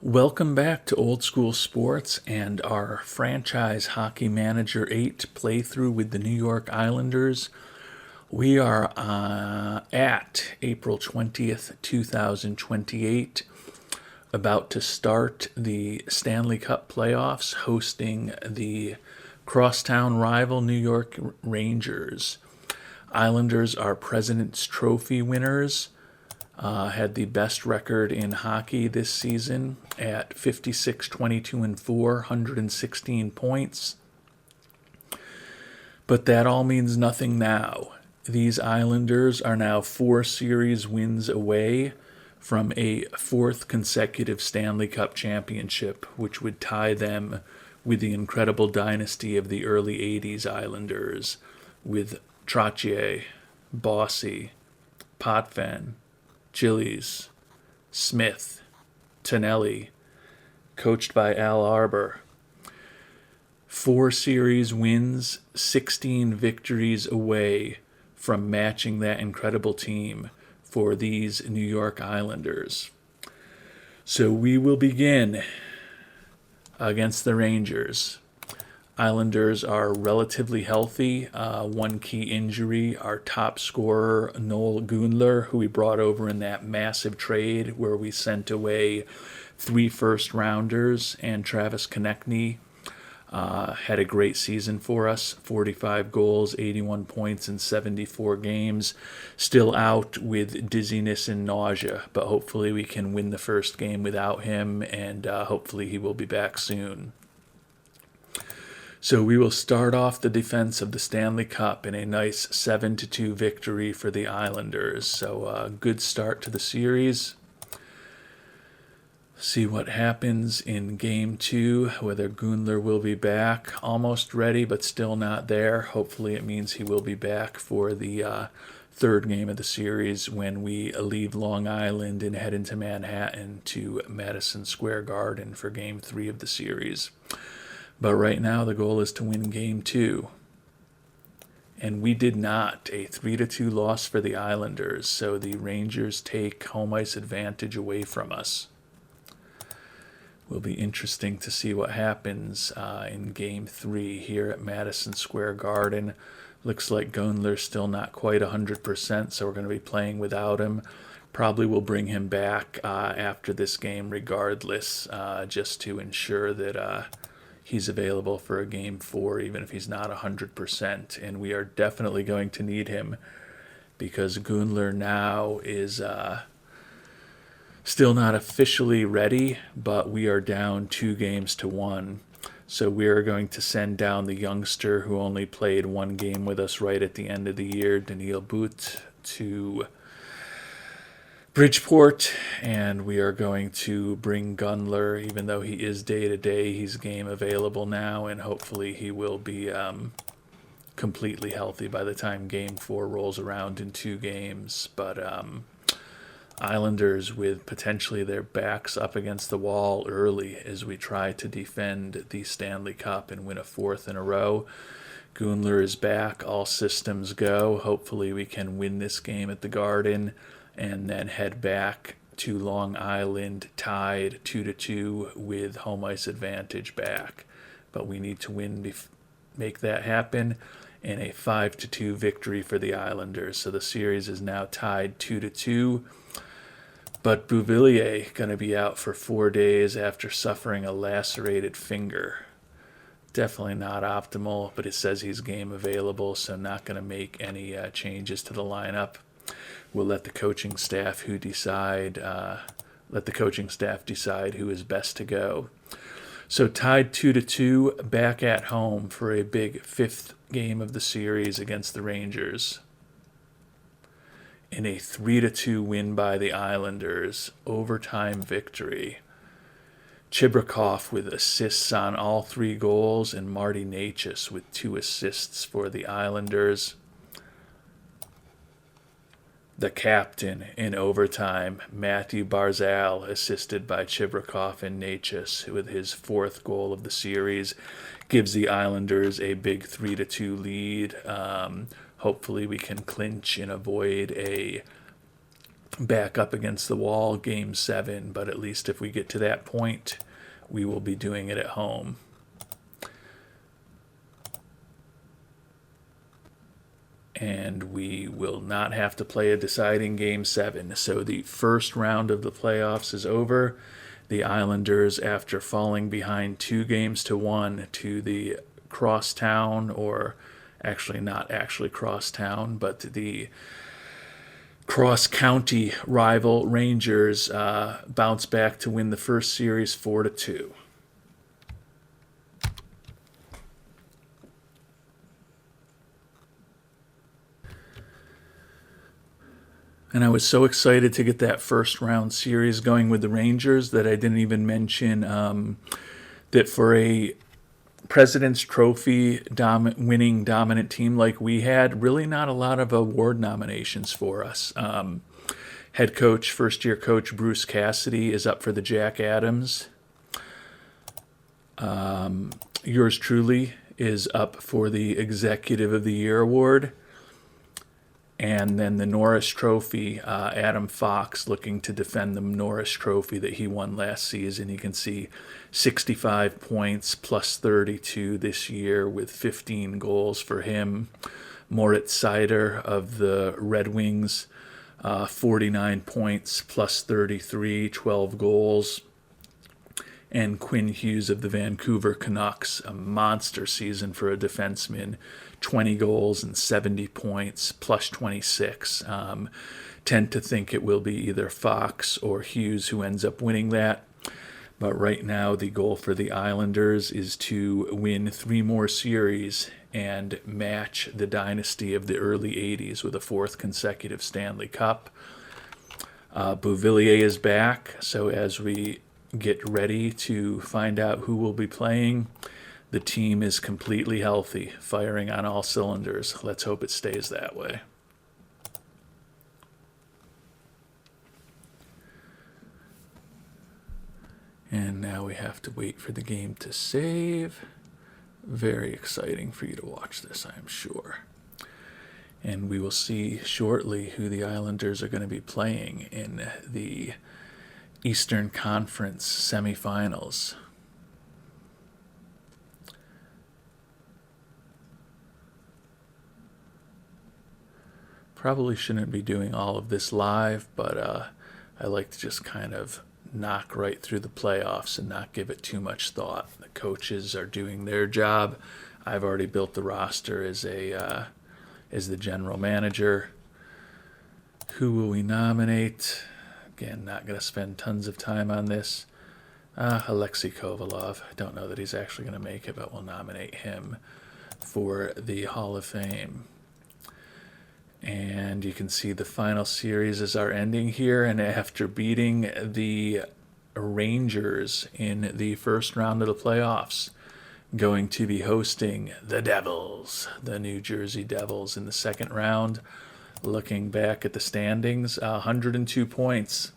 Welcome back to Old School Sports and our Franchise Hockey Manager 8 playthrough with the New York Islanders. We are at April 20th, 2028, about to start the Stanley Cup playoffs, hosting the crosstown rival New York Rangers. Islanders are President's Trophy winners. Had the best record in hockey this season at 56, 22, and 4, 116 points. But that all means nothing now. These Islanders are now 4 series wins away from a 4th consecutive Stanley Cup championship, which would tie them with the incredible dynasty of the early 80s Islanders with Trottier, Bossy, Potvin, Gillies, Smith, Tonelli, coached by Al Arbour. 4 series wins, 16 victories away from matching that incredible team for these New York Islanders. So we will begin against the Rangers. Islanders are relatively healthy. One key injury, our top scorer, Noel Gunler, who we brought over in that massive trade where we sent away 3 first-rounders, and Travis Konechny had a great season for us, 45 goals, 81 points in 74 games. Still out with dizziness and nausea, but hopefully we can win the first game without him, and hopefully he will be back soon. So we will start off the defense of the Stanley Cup in a nice 7-2 victory for the Islanders. So a good start to the series. See what happens in Game 2, whether Gunler will be back. Almost ready, but still not there. Hopefully it means he will be back for the third game of the series when we leave Long Island and head into Manhattan to Madison Square Garden for Game 3 of the series. But right now, the goal is to win Game 2. And we did not. A 3-2 loss for the Islanders, so the Rangers take home ice advantage away from us. Will be interesting to see what happens in Game 3 here at Madison Square Garden. Looks like Gunler's still not quite 100%, so we're going to be playing without him. Probably will bring him back after this game regardless, just to ensure that he's available for a Game 4, even if he's not 100%. And we are definitely going to need him because Gunler now is still not officially ready, but we are down 2-1. So we are going to send down the youngster who only played 1 game with us right at the end of the year, Daniil But, to Bridgeport, and we are going to bring Gunler, even though he is day-to-day, he's game available now, and hopefully he will be completely healthy by the time Game 4 rolls around in 2 games. But Islanders with potentially their backs up against the wall early as we try to defend the Stanley Cup and win a 4th in a row. Gunler is back, all systems go. Hopefully we can win this game at the Garden and then head back to Long Island tied 2-2 with home ice advantage back. But we need to win make that happen, and a 5-2 victory for the Islanders. So the series is now tied 2-2. But Beauvillier going to be out for 4 days after suffering a lacerated finger. Definitely not optimal, but it says he's game available, so not going to make any changes to the lineup. We'll let the coaching staff decide who is best to go. So tied 2-2, back at home for a big 5th game of the series against the Rangers. In a 3-2 win by the Islanders, overtime victory. Chibrikov with assists on all 3 goals, and Marty Necas with 2 assists for the Islanders. The captain in overtime, Matthew Barzal, assisted by Chibrikov and Necas with his 4th goal of the series, gives the Islanders a big 3-2 lead. Hopefully we can clinch and avoid a back up against the wall game 7, but at least if we get to that point, we will be doing it at home. And we will not have to play a deciding game 7. So the first round of the playoffs is over. The Islanders, after falling behind 2-1 to the crosstown, or actually not actually crosstown, but the cross-county rival Rangers, bounce back to win the first series 4-2. And I was so excited to get that first round series going with the Rangers that I didn't even mention that for a President's Trophy winning dominant team like we had, really not a lot of award nominations for us. Head coach, first-year coach Bruce Cassidy is up for the Jack Adams. Yours truly is up for the Executive of the Year award. And then the Norris Trophy, Adam Fox looking to defend the Norris Trophy that he won last season. You can see 65 points plus 32 this year with 15 goals for him. Moritz Seider of the Red Wings, 49 points plus 33, 12 goals. And Quinn Hughes of the Vancouver Canucks, a monster season for a defenseman, 20 goals and 70 points, plus 26. Tend to think it will be either Fox or Hughes who ends up winning that. But right now, the goal for the Islanders is to win 3 more series and match the dynasty of the early 80s with a 4th consecutive Stanley Cup. Beauvillier is back, so as we get ready to find out who will be playing, the team is completely healthy, firing on all cylinders. Let's hope it stays that way. And now we have to wait for the game to save. Very exciting for you to watch this, I am sure. And we will see shortly who the Islanders are going to be playing in the Eastern Conference semifinals. Probably shouldn't be doing all of this live, but I like to just kind of knock right through the playoffs and not give it too much thought. The coaches are doing their job. I've already built the roster as the general manager. Who will we nominate? Again, not going to spend tons of time on this. Alexei Kovalov. I don't know that he's actually going to make it, but we'll nominate him for the Hall of Fame. And you can see the final series is our ending here. And after beating the Rangers in the first round of the playoffs, going to be hosting the Devils, the New Jersey Devils, in the second round. Looking back at the standings, 102 points.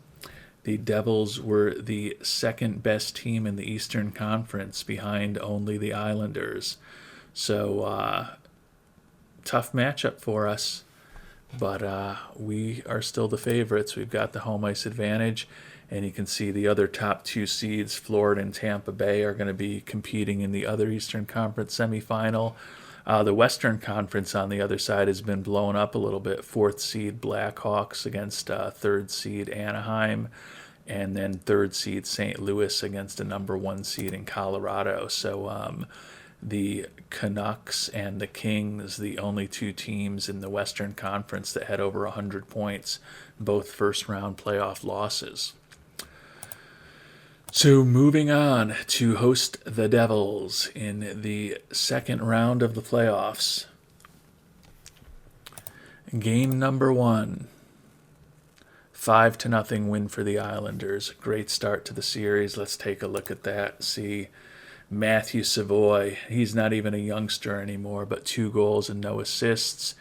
The Devils were the second best team in the Eastern Conference, behind only the Islanders. So, tough matchup for us, but we are still the favorites. We've got the home ice advantage, and you can see the other top 2 seeds, Florida and Tampa Bay, are going to be competing in the other Eastern Conference semifinal. The Western Conference on the other side has been blown up a little bit. 4th seed Blackhawks against 3rd seed Anaheim, and then 3rd seed St. Louis against a number 1 seed in Colorado. So the Canucks and the Kings, the only 2 teams in the Western Conference that had over 100 points, both first-round playoff losses. So moving on to host the Devils in the second round of the playoffs. Game number 1. 5-0 win for the Islanders. Great start to the series. Let's take a look at that. See Matthew Savoy. He's not even a youngster anymore, but 2 goals and no assists.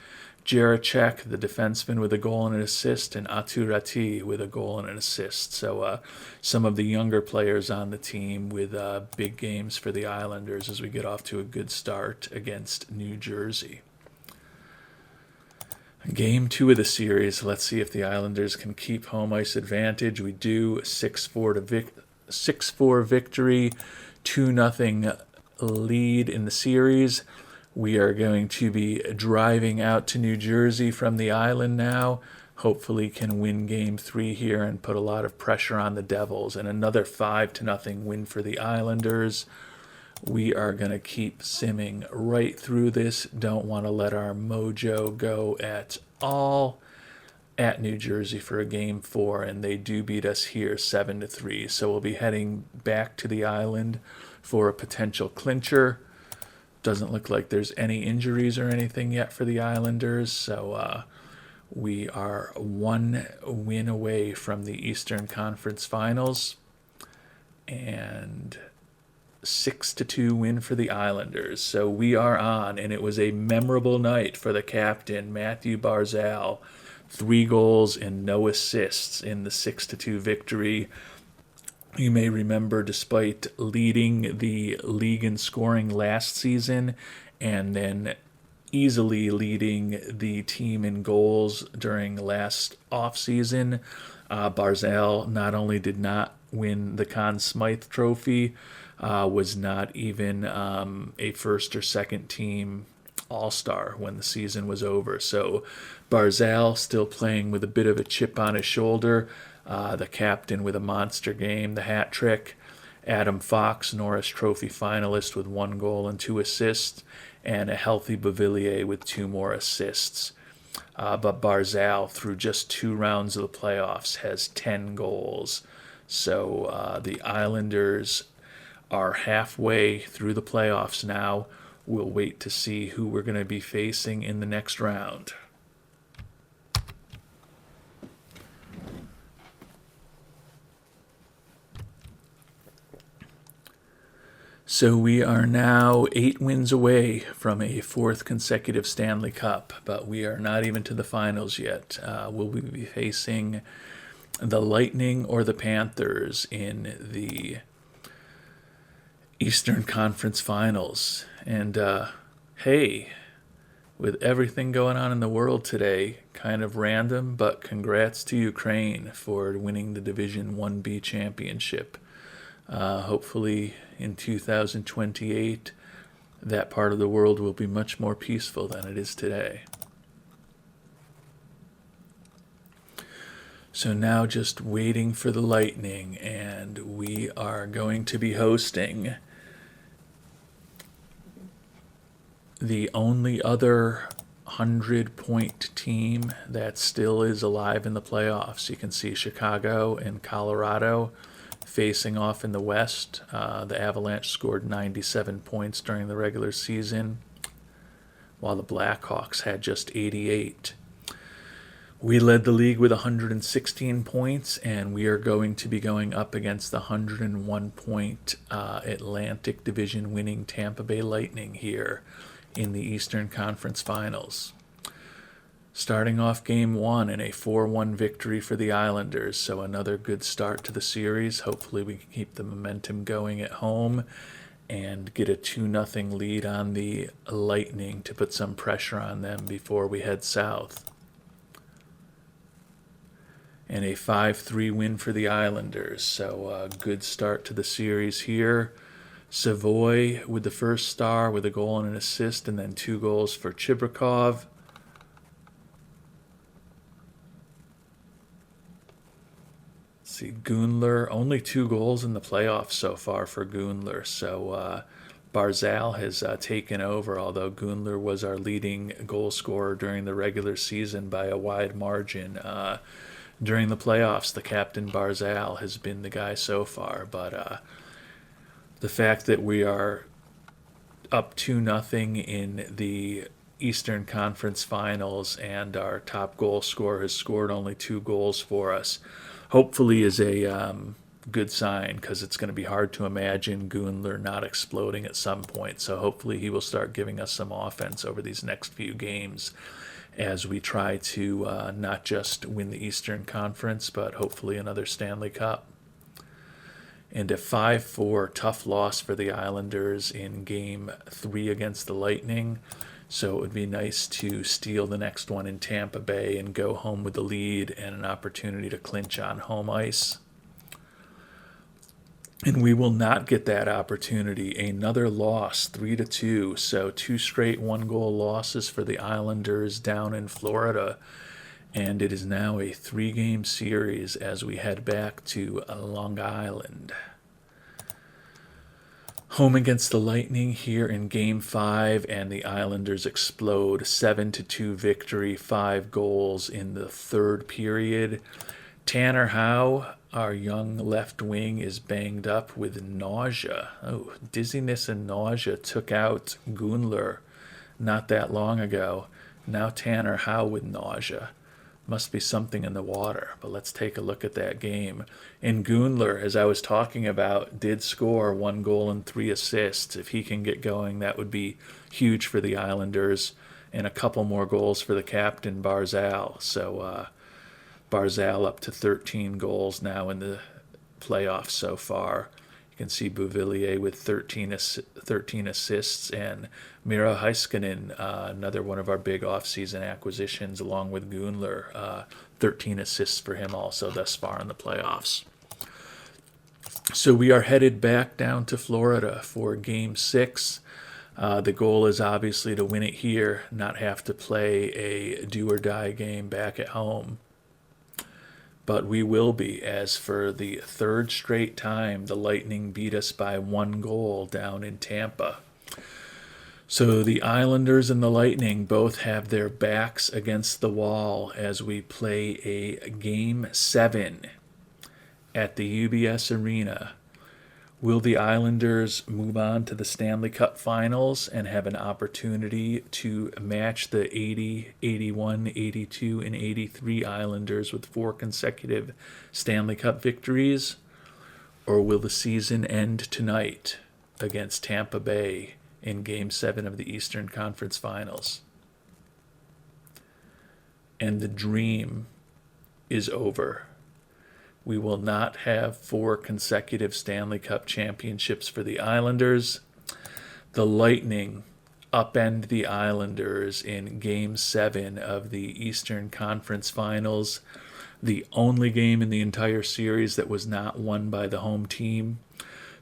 Jaracek, the defenseman, with a goal and an assist, and Aturati with a goal and an assist. So some of the younger players on the team with big games for the Islanders as we get off to a good start against New Jersey. Game 2 of the series. Let's see if the Islanders can keep home ice advantage. We do. 6-4 victory, 2-0 lead in the series. We are going to be driving out to New Jersey from the island now. Hopefully can win Game 3 here and put a lot of pressure on the Devils. And another 5-0 win for the Islanders. We are going to keep simming right through this. Don't want to let our mojo go at all. At New Jersey for a Game 4, and they do beat us here 7-3. So we'll be heading back to the island for a potential clincher. Doesn't look like there's any injuries or anything yet for the Islanders, so we are 1 win away from the Eastern Conference Finals, and 6-2 win for the Islanders. So we are on, and it was a memorable night for the captain, Matthew Barzal. 3 goals and no assists in the 6-2 victory. You may remember, despite leading the league in scoring last season and then easily leading the team in goals during last offseason, Barzal not only did not win the Conn Smythe Trophy, was not even a first or second team All-Star when the season was over. So Barzal still playing with a bit of a chip on his shoulder. The captain with a monster game, the hat trick. Adam Fox, Norris Trophy finalist with 1 goal and 2 assists, and a healthy Beauvillier with 2 more assists. But Barzal, through just 2 rounds of the playoffs, has 10 goals. So the Islanders are halfway through the playoffs now. We'll wait to see who we're going to be facing in the next round. So we are now 8 wins away from a 4th consecutive Stanley Cup, but we are not even to the finals yet. Will we be facing the Lightning or the Panthers in the Eastern Conference Finals? And hey, with everything going on in the world today, kind of random, but congrats to Ukraine for winning the Division 1B championship. Hopefully in 2028, that part of the world will be much more peaceful than it is today. So now just waiting for the Lightning, and we are going to be hosting the only other 100-point team that still is alive in the playoffs. You can see Chicago and Colorado facing off in the West. The Avalanche scored 97 points during the regular season, while the Blackhawks had just 88. We led the league with 116 points, and we are going to be going up against the 101-point Atlantic Division winning Tampa Bay Lightning here in the Eastern Conference Finals. Starting off Game 1 in a 4-1 victory for the Islanders, so another good start to the series. Hopefully we can keep the momentum going at home and get a 2-0 lead on the Lightning to put some pressure on them before we head south. And a 5-3 win for the Islanders, so a good start to the series here. Savoy with the first star with a goal and an assist, and then 2 goals for Chibrikov. See, Gunler, only 2 goals in the playoffs so far for Gunler. So Barzal has taken over, although Gunler was our leading goal scorer during the regular season by a wide margin. During the playoffs, the captain Barzal has been the guy so far. But the fact that we are up 2-0 in the Eastern Conference Finals and our top goal scorer has scored only 2 goals for us, hopefully is a good sign, because it's going to be hard to imagine Gunler not exploding at some point. So hopefully he will start giving us some offense over these next few games as we try to not just win the Eastern Conference, but hopefully another Stanley Cup. And a 5-4 tough loss for the Islanders in Game 3 against the Lightning. So it would be nice to steal the next one in Tampa Bay and go home with the lead and an opportunity to clinch on home ice. And we will not get that opportunity. Another loss, 3-2. So 2 straight 1-goal losses for the Islanders down in Florida. And it is now a 3-game series as we head back to Long Island. Home against the Lightning here in Game 5, and the Islanders explode. 7-2 victory, 5 goals in the third period. Tanner Howe, our young left wing, is banged up with nausea. Oh, dizziness and nausea took out Gunler not that long ago. Now Tanner Howe with nausea. Must be something in the water, but let's take a look at that game. And Gunler, as I was talking about, did score 1 goal and 3 assists. If he can get going, that would be huge for the Islanders, and a couple more goals for the captain, Barzal. So Barzal up to 13 goals now in the playoffs so far. You can see Beauvillier with 13 assists, and Miro Heiskanen, another one of our big offseason acquisitions, along with Gunler, 13 assists for him also thus far in the playoffs. So we are headed back down to Florida for Game 6. The goal is obviously to win it here, not have to play a do-or-die game back at home. But we will be, as for the third straight time, the Lightning beat us by 1 goal down in Tampa. So the Islanders and the Lightning both have their backs against the wall as we play a Game 7 at the UBS Arena. Will the Islanders move on to the Stanley Cup Finals and have an opportunity to match the 80, 81, 82, and 83 Islanders with 4 consecutive Stanley Cup victories? Or will the season end tonight against Tampa Bay in Game 7 of the Eastern Conference Finals? And the dream is over. We will not have 4 consecutive Stanley Cup championships for the Islanders. The Lightning upend the Islanders in Game 7 of the Eastern Conference Finals, the only game in the entire series that was not won by the home team.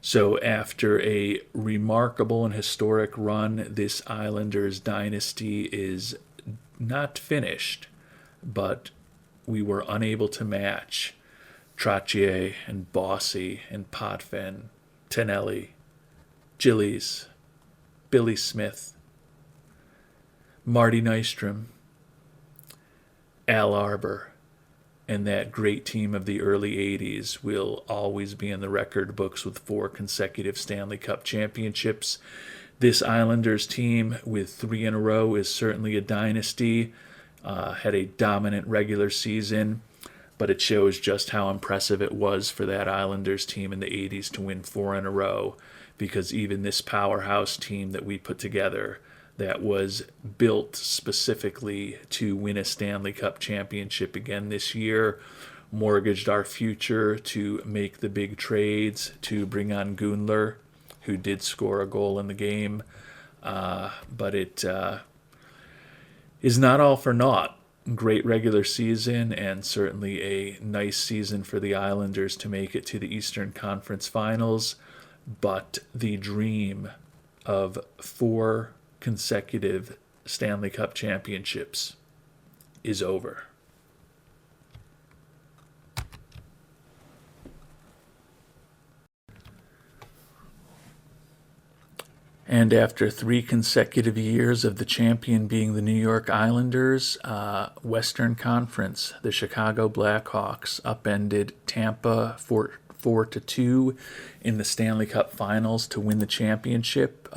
So after a remarkable and historic run, this Islanders dynasty is not finished, but we were unable to match Trottier and Bossy and Potvin, Tonelli, Gillies, Billy Smith, Marty Nystrom, Al Arbour, and that great team of the early 80s will always be in the record books with 4 consecutive Stanley Cup championships. This Islanders team with 3 in a row is certainly a dynasty, had a dominant regular season, but it shows just how impressive it was for that Islanders team in the 80s to win 4 in a row, because even this powerhouse team that we put together that was built specifically to win a Stanley Cup championship again this year, mortgaged our future to make the big trades to bring on Gunler, who did score a goal in the game, but it is not all for naught. Great regular season, and certainly a nice season for the Islanders to make it to the Eastern Conference Finals, but the dream of 4 consecutive Stanley Cup championships is over. And after 3 consecutive years of the champion being the New York Islanders, Western Conference, the Chicago Blackhawks upended Tampa 4-2 in the Stanley Cup Finals to win the championship.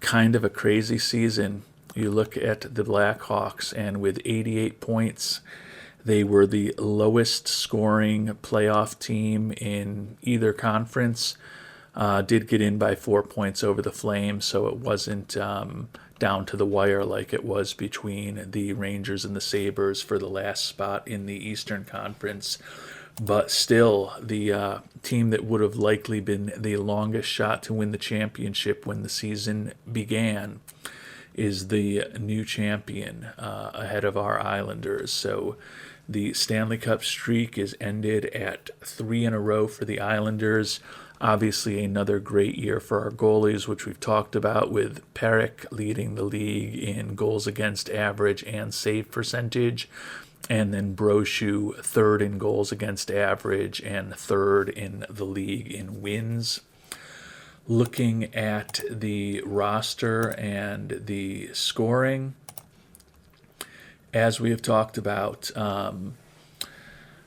Kind of a crazy season. You look at the Blackhawks, and with 88 points, they were the lowest scoring playoff team in either conference. Did get in by 4 points over the Flames, so it wasn't down to the wire like it was between the Rangers and the Sabres for the last spot in the Eastern Conference. But still, the team that would have likely been the longest shot to win the championship when the season began is the new champion ahead of our Islanders. So the Stanley Cup streak is ended at 3 in a row for the Islanders. Obviously, another great year for our goalies, which we've talked about, with Perek leading the league in goals against average and save percentage, and then Brochu third in goals against average and third in the league in wins. Looking at the roster and the scoring, as we have talked about,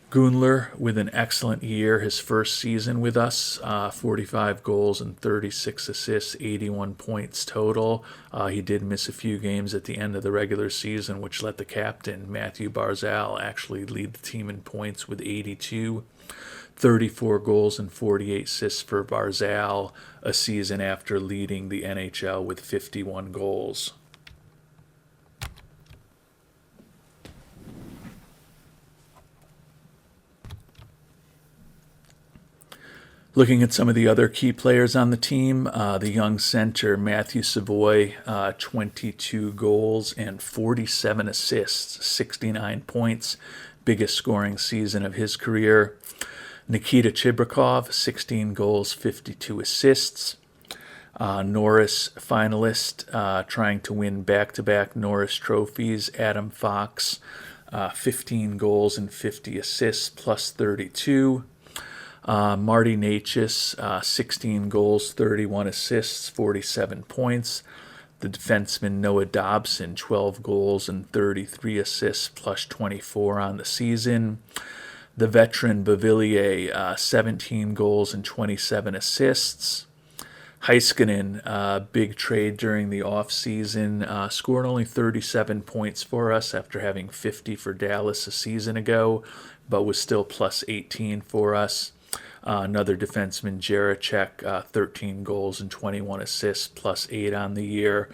Gunler with an excellent year, his first season with us, 45 goals and 36 assists, 81 points total. He did miss a few games at the end of the regular season, which let the captain, Matthew Barzal, actually lead the team in points with 82. 34 goals and 48 assists for Barzal, a season after leading the NHL with 51 goals. Looking at some of the other key players on the team, the young center, Matthew Savoy, 22 goals and 47 assists, 69 points, biggest scoring season of his career. Nikita Chibrikov, 16 goals, 52 assists. Norris finalist, trying to win back-to-back Norris trophies, Adam Fox, 15 goals and 50 assists, plus 32. Marty Necas, 16 goals, 31 assists, 47 points. The defenseman Noah Dobson, 12 goals and 33 assists, plus 24 on the season. The veteran Bavillier, 17 goals and 27 assists. Heiskanen, big trade during the offseason, scored only 37 points for us after having 50 for Dallas a season ago, but was still plus 18 for us. Another defenseman, Jaracek, 13 goals and 21 assists, plus 8 on the year.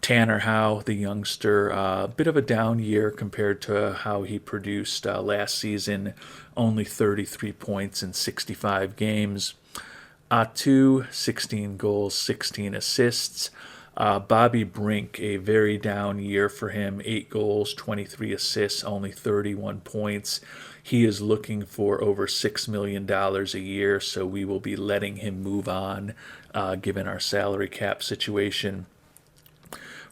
Tanner Howe, the youngster, a bit of a down year compared to how he produced last season, only 33 points in 65 games. Atu, 16 goals, 16 assists. Bobby Brink, a very down year for him, 8 goals, 23 assists, only 31 points. He is looking for over $6 million a year, so we will be letting him move on, given our salary cap situation.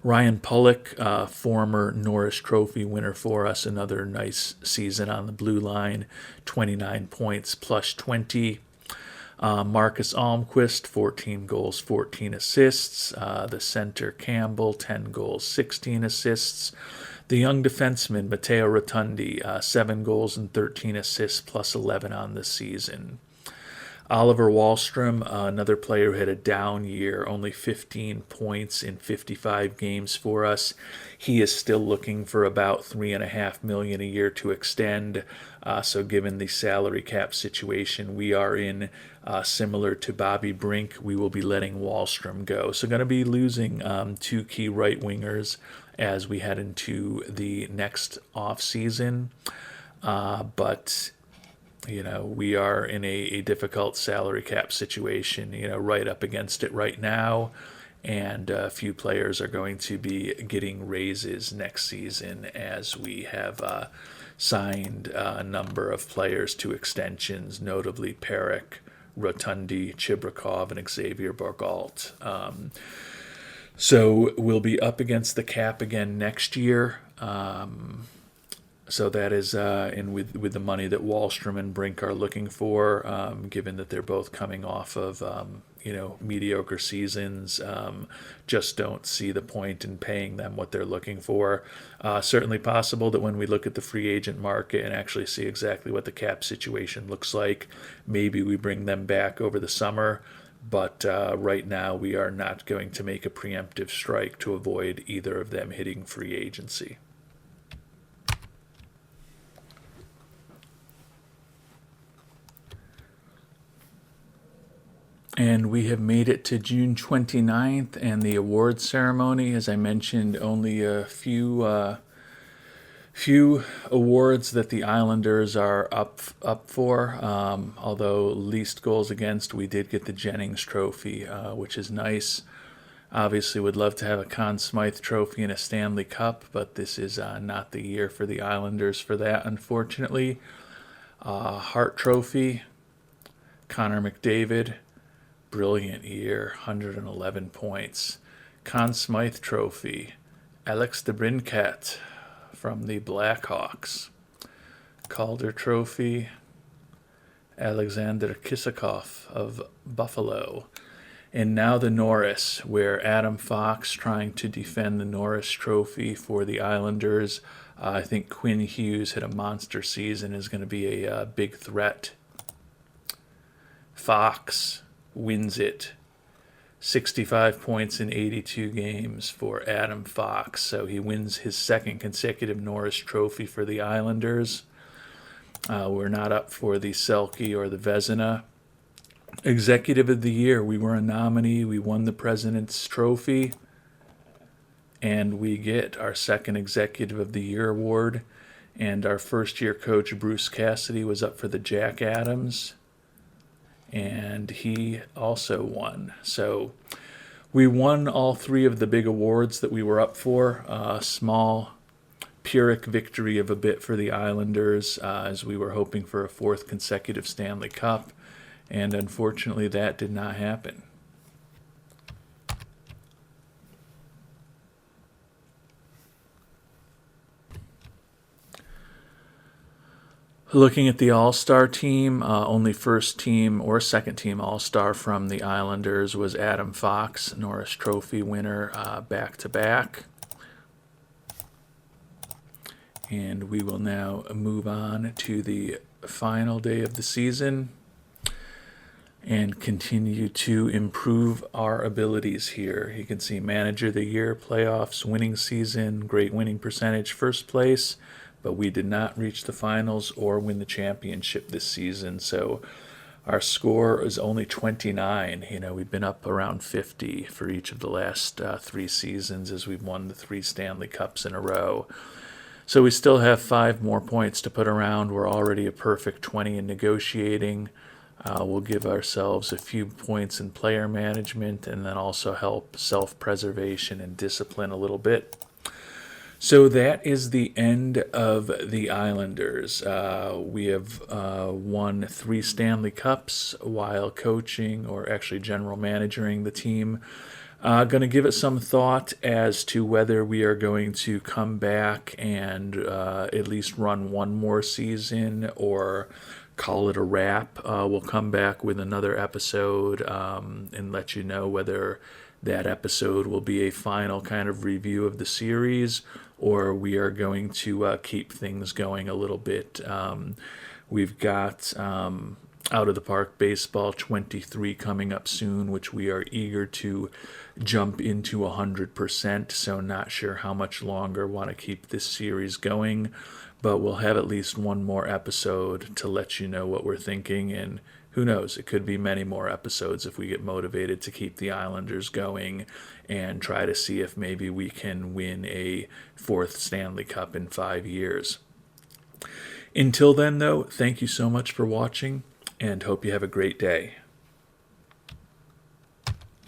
Ryan Pulock, former Norris Trophy winner for us, another nice season on the blue line, 29 points, plus 20. Marcus Almquist, 14 goals, 14 assists. The center Campbell, 10 goals, 16 assists. The young defenseman Matteo Rotundi, 7 goals and 13 assists, plus 11 on the season. Oliver Wahlstrom, another player who had a down year, only 15 points in 55 games for us. He is still looking for about $3.5 million a year to extend. So given the salary cap situation we are in, similar to Bobby Brink, we will be letting Wahlstrom go. So going to be losing 2 key right wingers as we head into the next off season. But we are in a difficult salary cap situation, right up against it right now. And a few players are going to be getting raises next season as we have signed a number of players to extensions, notably Perek, Rotundi, Chibrikov, and Xavier Bourgault. So we'll be up against the cap again next year. So that is, and with the money that Wahlstrom and Brink are looking for, given that they're both coming off of, mediocre seasons, just don't see the point in paying them what they're looking for. Certainly possible that when we look at the free agent market and actually see exactly what the cap situation looks like, maybe we bring them back over the summer. But right now we are not going to make a preemptive strike to avoid either of them hitting free agency. And we have made it to June 29th and the awards ceremony. As I mentioned, only a few awards that the Islanders are up for. Although least goals against, we did get the Jennings Trophy, which is nice. Obviously would love to have a Conn Smythe trophy and a Stanley Cup, but this is not the year for the Islanders for that, unfortunately. Hart Trophy, Connor McDavid, brilliant year, 111 points. Conn Smythe Trophy, Alex DeBrincat from the Blackhawks. Calder Trophy, Alexander Kisakov of Buffalo. And now the Norris, where Adam Fox trying to defend the Norris Trophy for the Islanders. I think Quinn Hughes had a monster season, is going to be a big threat. Fox wins it. 65 points in 82 games for Adam Fox. So he wins his second consecutive Norris Trophy for the Islanders. We're not up for the Selke or the Vezina. Executive of the Year, we were a nominee. We won the President's Trophy. And we get our second Executive of the Year award. And our first-year coach, Bruce Cassidy, was up for the Jack Adams. And he also won. So we won all three of the big awards that we were up for. Small Pyrrhic victory of a bit for the Islanders, as we were hoping for a fourth consecutive Stanley Cup. And unfortunately, that did not happen. Looking at the All-Star team, only first team or second team All-Star from the Islanders was Adam Fox, Norris Trophy winner back-to-back. And we will now move on to the final day of the season and continue to improve our abilities here. You can see Manager of the Year, playoffs, winning season, great winning percentage, first place. But we did not reach the finals or win the championship this season. So our score is only 29. We've been up around 50 for each of the last 3 seasons as we've won the 3 Stanley Cups in a row. So we still have 5 more points to put around. We're already a perfect 20 in negotiating. We'll give ourselves a few points in player management and then also help self-preservation and discipline a little bit. So that is the end of the Islanders. We have won 3 Stanley Cups while coaching, or actually general managing the team. Going to give it some thought as to whether we are going to come back and at least run one more season or call it a wrap. We'll come back with another episode and let you know whether that episode will be a final kind of review of the series, or we are going to keep things going a little bit. We've got Out of the Park Baseball 23 coming up soon, which we are eager to jump into 100%, so not sure how much longer want to keep this series going, but we'll have at least one more episode to let you know what we're thinking, and who knows, it could be many more episodes if we get motivated to keep the Islanders going and try to see if maybe we can win a 4th Stanley Cup in 5 years. Until then, though, thank you so much for watching and hope you have a great day.